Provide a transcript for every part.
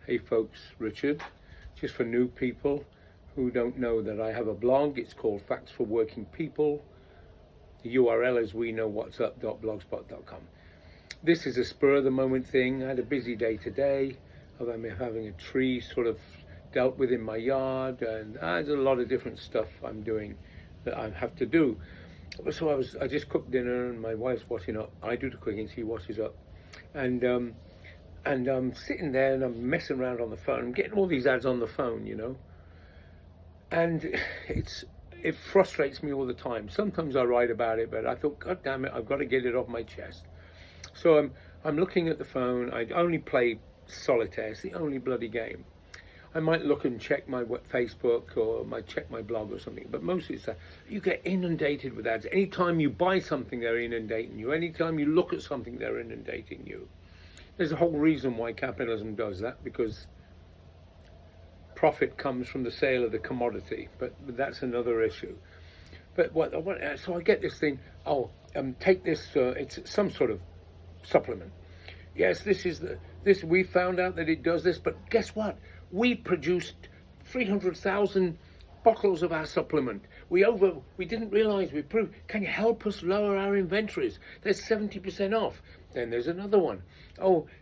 Hey folks, Richard. Just for new people who don't know that I have a blog, it's called Facts for Working People. The URL is weknowwhatsup.blogspot.com. This is a spur of the moment thing. I had a busy day today. I'm having a tree sort of dealt with in my yard, and there's a lot of different stuff I'm doing that I have to do. So I just cooked dinner, and my wife's washing up. I do the cooking, she washes up, and I'm sitting there and I'm messing around on the phone. I'm getting all these ads on the phone, and it frustrates me all the time. Sometimes I write about it, but I thought, God damn it, I've got to get it off my chest. So I'm looking at the phone. I only play solitaire. It's the only bloody game. I might look and check my Facebook or might check my blog or something, but mostly it's that you get inundated with ads. Anytime you buy something, they're inundating you. Anytime you look at something, they're inundating you. There's a whole reason why capitalism does that, because profit comes from the sale of the commodity, but that's another issue. But so I get this thing, take this, it's some sort of supplement. Yes, this we found out that it does this, but guess what? We produced 300,000 bottles of our supplement. We didn't realize we proved. Can you help us lower our inventories? There's 70% off. Then there's another one.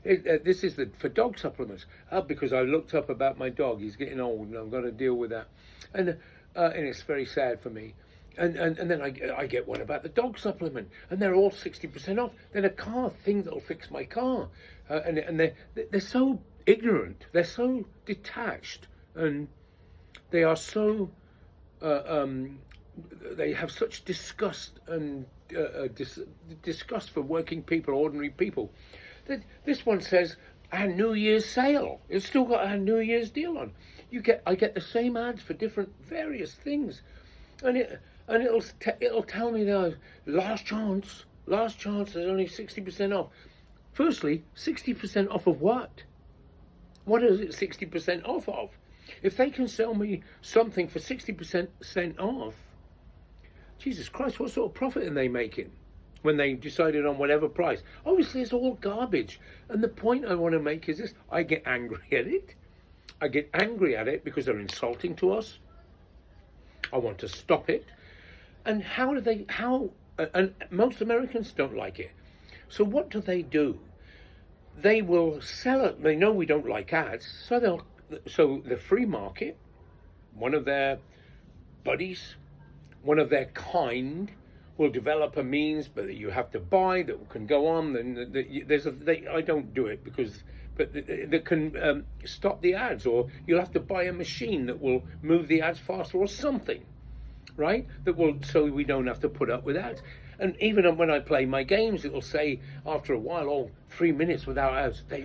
This is for dog supplements. Because I looked up about my dog. He's getting old, and I've got to deal with that. And it's very sad for me. And then I get one about the dog supplement, and they're all 60% off. Then a car thing that'll fix my car, and they're so ignorant. They're so detached, and they are so they have such disgust and disgust for working people, ordinary people. This one says our New Year's sale. It's still got our New Year's deal on. I get the same ads for different various things, and it'll tell me that last chance. There's only 60% off. Firstly, 60% off of what? What is it 60% off of? If they can sell me something for 60% off, Jesus Christ, what sort of profit are they making when they decided on whatever price? Obviously, it's all garbage. And the point I want to make is this: I get angry at it. I get angry at it because they're insulting to us. I want to stop it. And and most Americans don't like it. So what do? They will sell it. They know we don't like ads, so the free market, one of their buddies, one of their kind, will develop a means, but you have to buy that can go on. Then I don't do it but that can stop the ads, or you'll have to buy a machine that will move the ads faster, or something, right? So we don't have to put up with ads. And even when I play my games, it will say after a while, 3 minutes without ads. They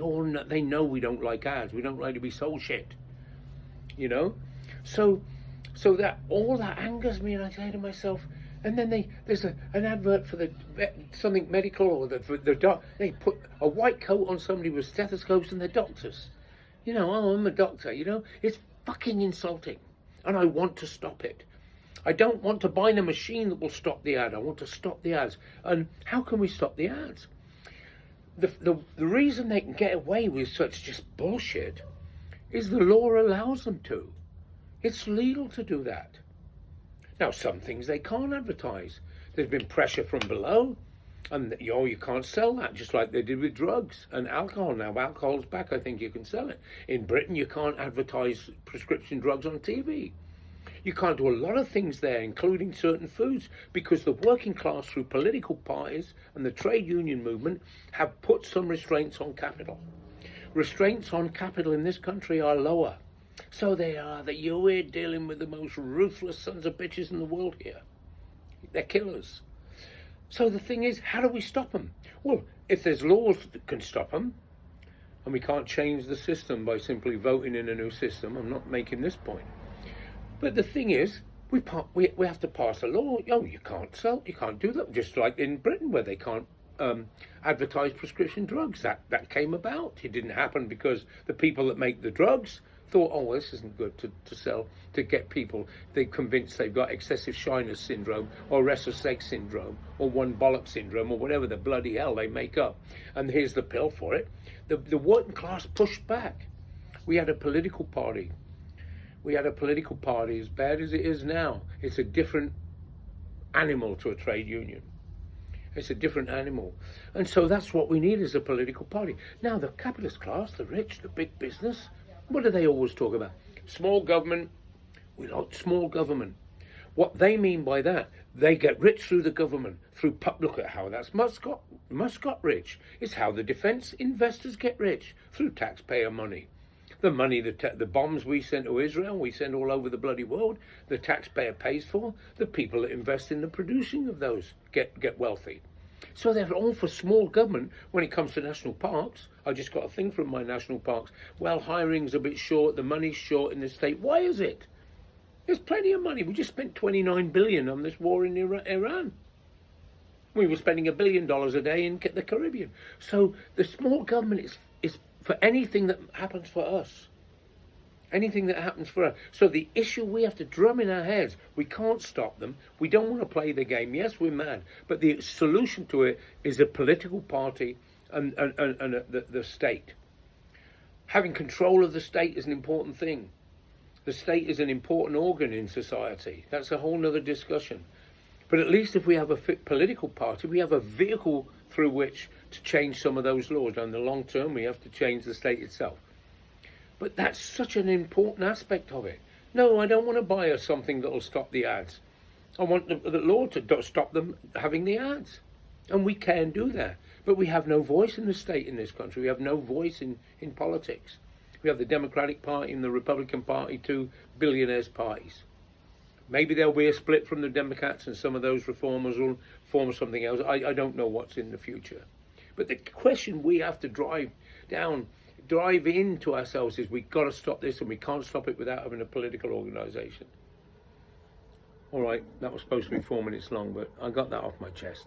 know we don't like ads. We don't like to be sold shit, So that all that angers me, and I say to myself, and then there's an advert for something medical, or they put a white coat on somebody with stethoscopes, and they're doctors. I'm a doctor. It's fucking insulting, and I want to stop it. I don't want to buy a machine that will stop the ad. I want to stop the ads. And how can we stop the ads? The reason they can get away with such just bullshit is the law allows them to. It's legal to do that. Now, some things they can't advertise. There's been pressure from below, and you can't sell that, just like they did with drugs and alcohol. Now, alcohol's back. I think you can sell it. In Britain, you can't advertise prescription drugs on TV. You can't do a lot of things there, including certain foods, because the working class, through political parties and the trade union movement, have put some restraints on capital. Restraints on capital in this country are lower. So they are that we're dealing with the most ruthless sons of bitches in the world here. They're killers. So the thing is, how do we stop them? Well, if there's laws that can stop them, and we can't change the system by simply voting in a new system, I'm not making this point. But the thing is, we have to pass a law. You can't do that. Just like in Britain, where they can't advertise prescription drugs. That came about. It didn't happen because the people that make the drugs thought, this isn't good to sell, to get people. They're convinced they've got excessive shyness syndrome, or restless leg syndrome, or one bollock syndrome, or whatever the bloody hell they make up. And here's the pill for it. The working class pushed back. We had a political party. We had a political party as bad as it is now. It's a different animal to a trade union. It's a different animal. And so that's what we need as a political party. Now, the capitalist class, the rich, the big business, what do they always talk about? Small government. We like small government. What they mean by that, they get rich through the government. Look at how that's Muscat rich. It's how the defence investors get rich, through taxpayer money. The money, the bombs we send to Israel, we send all over the bloody world, the taxpayer pays for. The people that invest in the producing of those get wealthy. So they're all for small government when it comes to national parks. I just got a thing from my national parks. Well, hiring's a bit short, the money's short in the state. Why is it? There's plenty of money. We just spent $29 billion on this war in Iran. We were spending $1 billion a day in the Caribbean. So the small government is for anything that happens for us. Anything that happens for us. So the issue we have to drum in our heads, we can't stop them. We don't want to play the game. Yes, we're mad. But the solution to it is a political party and the state. Having control of the state is an important thing. The state is an important organ in society. That's a whole nother discussion. But at least if we have a political party, we have a vehicle through which to change some of those laws. And in the long term, we have to change the state itself. But that's such an important aspect of it. No, I don't want to buy something that will stop the ads. I want the law to stop them having the ads. And we can do that. But we have no voice in the state in this country. We have no voice in politics. We have the Democratic Party and the Republican Party, two billionaires' parties. Maybe there'll be a split from the Democrats and some of those reformers will form something else. I don't know what's in the future. But the question we have to drive into ourselves is we've got to stop this, and we can't stop it without having a political organisation. All right, that was supposed to be 4 minutes long, but I got that off my chest.